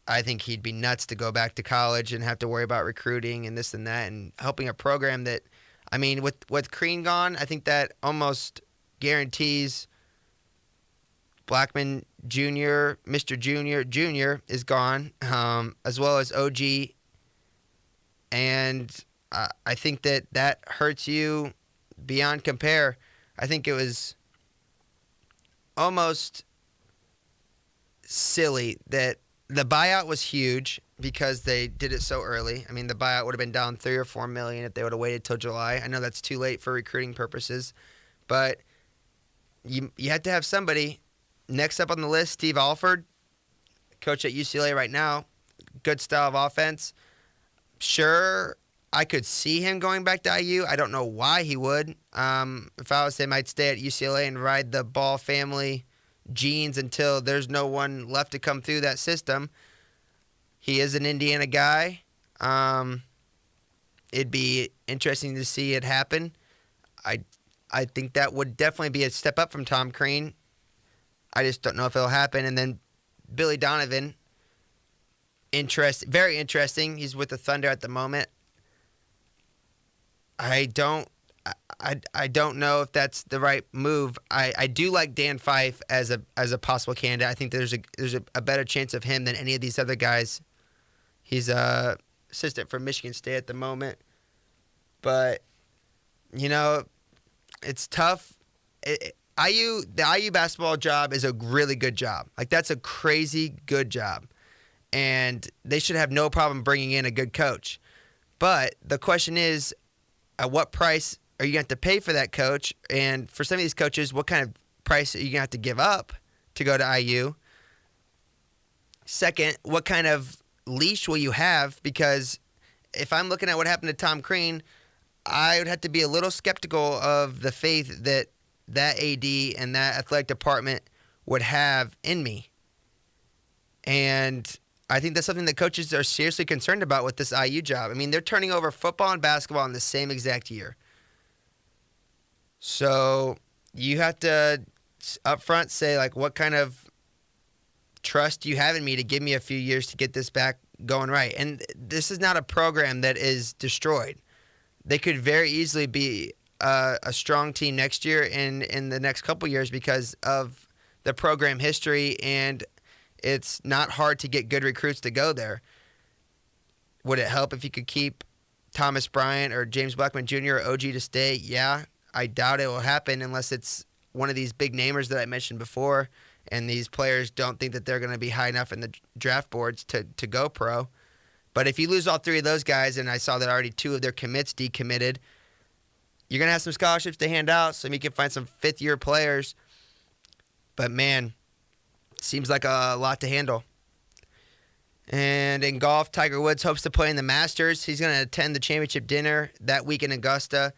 I think he'd be nuts to go back to college and have to worry about recruiting and this and that and helping a program that, I mean, with Crean gone, I think that almost guarantees Blackman Jr., Mr. Jr. is gone, as well as OG. And I think that hurts you beyond compare. I think it was almost silly that the buyout was huge because they did it so early. I mean, the buyout would have been down $3 or $4 million if they would have waited till July. I know that's too late for recruiting purposes, but you had to have somebody. Next up on the list, Steve Alford, coach at UCLA right now. Good style of offense. Sure, I could see him going back to IU. I don't know why he would. If I was him, I'd stay at UCLA and ride the Ball family genes until there's no one left to come through that system. He is an Indiana guy. It'd be interesting to see it happen. I think that would definitely be a step up from Tom Crean. I just don't know if it'll happen. And then Billy Donovan, very interesting. He's with the Thunder at the moment. I don't know if that's the right move. I do like Dan Fife as a possible candidate. I think there's a better chance of him than any of these other guys. He's a assistant for Michigan State at the moment. But, you know, It's tough. The IU basketball job is a really good job. Like, that's a crazy good job. And they should have no problem bringing in a good coach. But the question is, at what price are you going to have to pay for that coach? And for some of these coaches, what kind of price are you going to have to give up to go to IU? Second, what kind of leash will you have? Because if I'm looking at what happened to Tom Crean, I would have to be a little skeptical of the faith that AD and that athletic department would have in me. And I think that's something that coaches are seriously concerned about with this IU job. I mean, they're turning over football and basketball in the same exact year. So you have to up front say, like, what kind of trust do you have in me to give me a few years to get this back going right? And this is not a program that is destroyed. They could very easily be a strong team next year and in the next couple years because of the program history, and it's not hard to get good recruits to go there. Would it help if you could keep Thomas Bryant or James Blackman Jr. or OG to stay? Yeah, I doubt it will happen unless it's one of these big namers that I mentioned before, and these players don't think that they're going to be high enough in the draft boards to go pro. But if you lose all three of those guys, and I saw that already two of their commits decommitted, you're going to have some scholarships to hand out so you can find some fifth-year players. But, man, seems like a lot to handle. And in golf, Tiger Woods hopes to play in the Masters. He's going to attend the championship dinner that week in Augusta.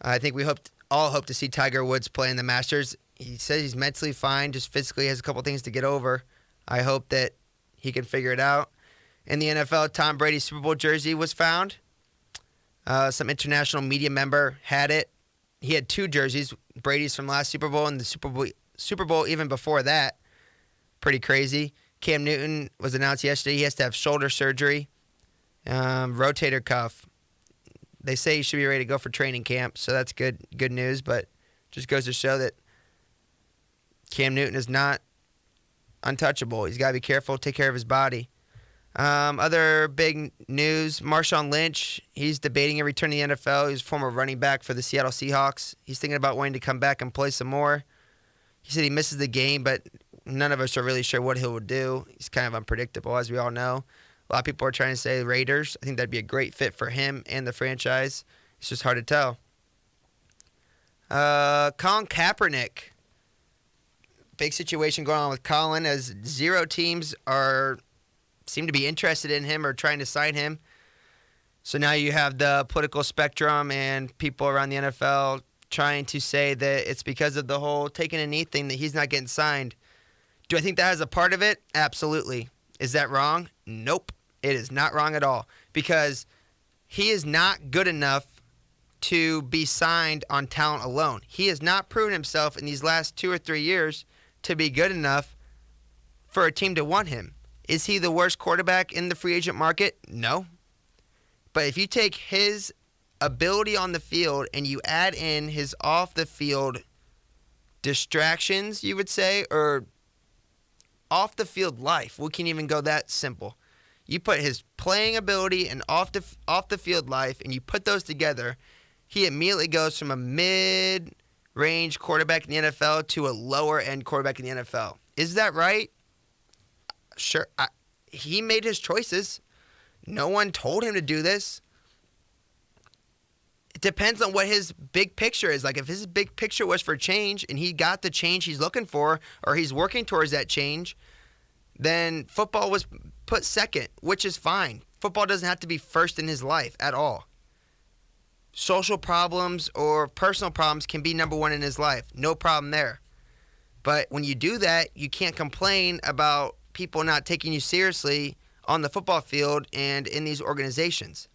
I think we all hope to see Tiger Woods play in the Masters. He says he's mentally fine, just physically has a couple things to get over. I hope that he can figure it out. In the NFL, Tom Brady's Super Bowl jersey was found. Some international media member had it. He had two jerseys, Brady's from last Super Bowl and the Super Bowl even before that. Pretty crazy. Cam Newton was announced yesterday. He has to have shoulder surgery, rotator cuff. They say he should be ready to go for training camp, so that's good news, but just goes to show that Cam Newton is not untouchable. He's got to be careful, take care of his body. Other big news, Marshawn Lynch, he's debating a return to the NFL. He's a former running back for the Seattle Seahawks. He's thinking about wanting to come back and play some more. He said he misses the game, but none of us are really sure what he will do. He's kind of unpredictable, as we all know. A lot of people are trying to say Raiders. I think that'd be a great fit for him and the franchise. It's just hard to tell. Colin Kaepernick. Big situation going on with Colin as 0 teams seem to be interested in him or trying to sign him. So now you have the political spectrum and people around the NFL trying to say that it's because of the whole taking a knee thing that he's not getting signed. Do I think that has a part of it? Absolutely. Is that wrong? Nope. It is not wrong at all, because he is not good enough to be signed on talent alone. He has not proven himself in these last 2 or 3 years to be good enough for a team to want him. Is he the worst quarterback in the free agent market? No. But if you take his ability on the field and you add in his off-the-field distractions, you would say, or off-the-field life, we can even go that simple. You put his playing ability and off-the-field life, and you put those together, he immediately goes from a mid-range quarterback in the NFL to a lower-end quarterback in the NFL. Is that right? Sure. He made his choices. No one told him to do this. It depends on what his big picture is. Like, if his big picture was for change and he got the change he's looking for, or he's working towards that change, then football was put second, which is fine. Football doesn't have to be first in his life at all. Social problems or personal problems can be number one in his life. No problem there. But when you do that, you can't complain about people not taking you seriously on the football field and in these organizations.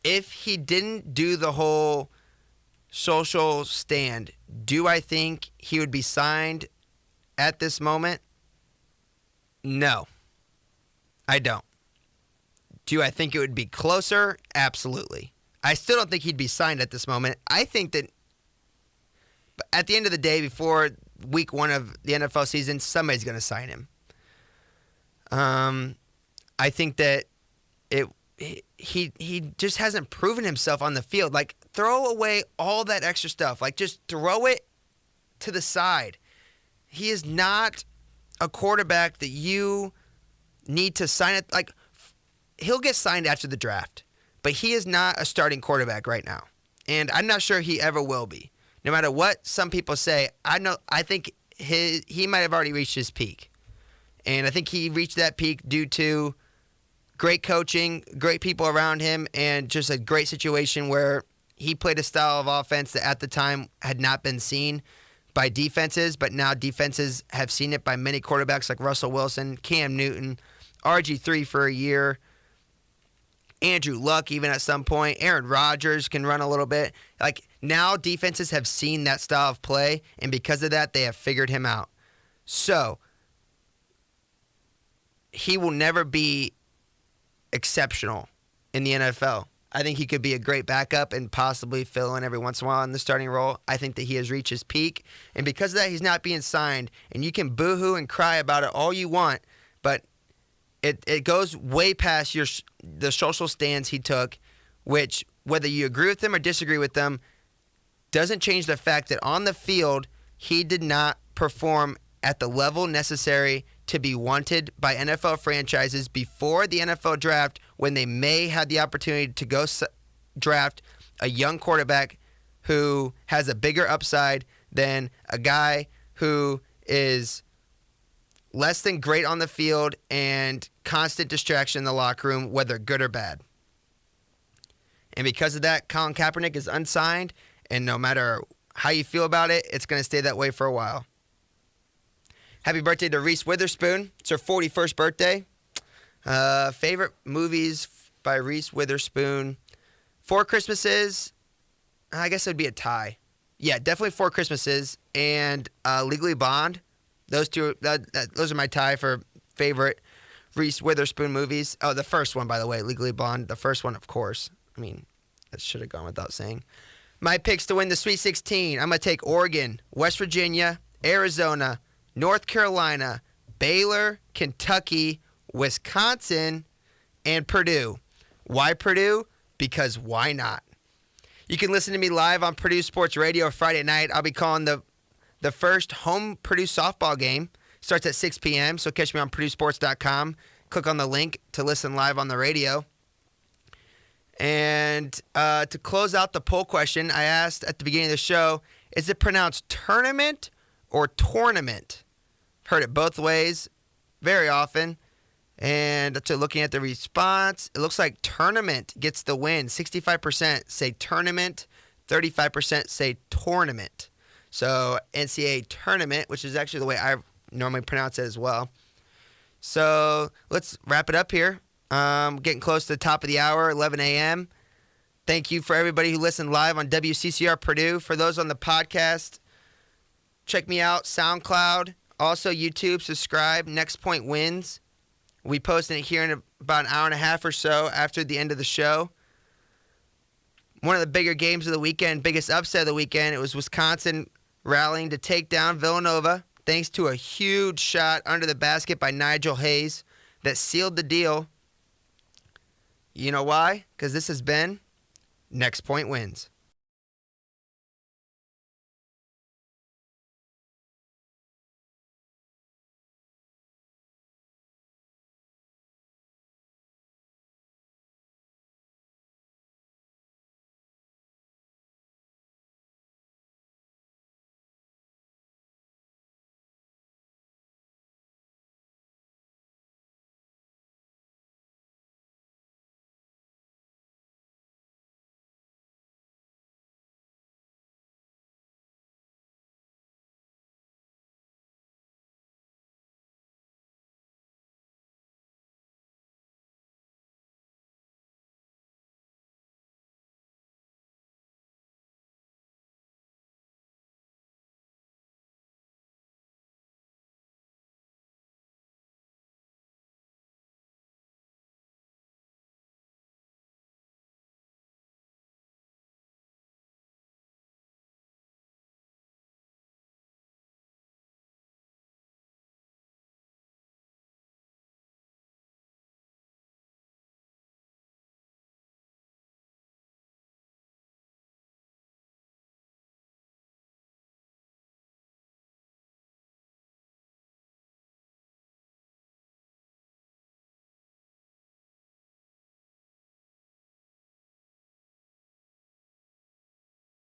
If he didn't do the whole social stand, do I think he would be signed at this moment? No, I don't. Do I think it would be closer? Absolutely. I still don't think he'd be signed at this moment. I think that at the end of the day, before week 1 of the NFL season, somebody's going to sign him. I think that he just hasn't proven himself on the field. Like, throw away all that extra stuff. Like, just throw it to the side. He is not a quarterback that you need to sign it. Like, he'll get signed after the draft, but he is not a starting quarterback right now. And I'm not sure he ever will be. No matter what some people say, I think he might have already reached his peak. And I think he reached that peak due to great coaching, great people around him, and just a great situation where he played a style of offense that at the time had not been seen by defenses, but now defenses have seen it by many quarterbacks like Russell Wilson, Cam Newton, RG3 for a year, Andrew Luck even at some point. Aaron Rodgers can run a little bit. Like, now defenses have seen that style of play, and because of that, they have figured him out. So he will never be exceptional in the NFL. I think he could be a great backup and possibly fill in every once in a while in the starting role. I think that he has reached his peak, and because of that, he's not being signed. And you can boo-hoo and cry about it all you want, but it goes way past the social stands he took, which, whether you agree with them or disagree with them, doesn't change the fact that on the field, he did not perform at the level necessary to be wanted by NFL franchises before the NFL draft, when they may have the opportunity to go draft a young quarterback who has a bigger upside than a guy who is less than great on the field and constant distraction in the locker room, whether good or bad. And because of that, Colin Kaepernick is unsigned, and no matter how you feel about it, it's going to stay that way for a while. Happy birthday to Reese Witherspoon. It's her 41st birthday. Favorite movies by Reese Witherspoon. Four Christmases. I guess it would be a tie. Yeah, definitely Four Christmases and Legally Blonde. Those two. Those are my tie for favorite Reese Witherspoon movies. Oh, the first one, by the way, Legally Blonde. The first one, of course. I mean, that should have gone without saying. My picks to win the Sweet 16. I'm going to take Oregon, West Virginia, Arizona, North Carolina, Baylor, Kentucky, Wisconsin, and Purdue. Why Purdue? Because why not? You can listen to me live on Purdue Sports Radio Friday night. I'll be calling the first home Purdue softball game. Starts at 6 p.m., so catch me on PurdueSports.com. Click on the link to listen live on the radio. And to close out the poll question, I asked at the beginning of the show, is it pronounced tournament or tournament? I've heard it both ways very often. And after looking at the response, it looks like tournament gets the win. 65% say tournament, 35% say tournament. So NCAA tournament, which is actually the way I normally pronounce it as well. So let's wrap it up here. Getting close to the top of the hour, 11 a.m. Thank you for everybody who listened live on WCCR Purdue. For those on the podcast, check me out, SoundCloud, also YouTube, subscribe, Next Point Wins. We posted it here in about an hour and a half or so after the end of the show. One of the bigger games of the weekend, biggest upset of the weekend, it was Wisconsin rallying to take down Villanova, thanks to a huge shot under the basket by Nigel Hayes that sealed the deal. You know why? Because this has been Next Point Wins.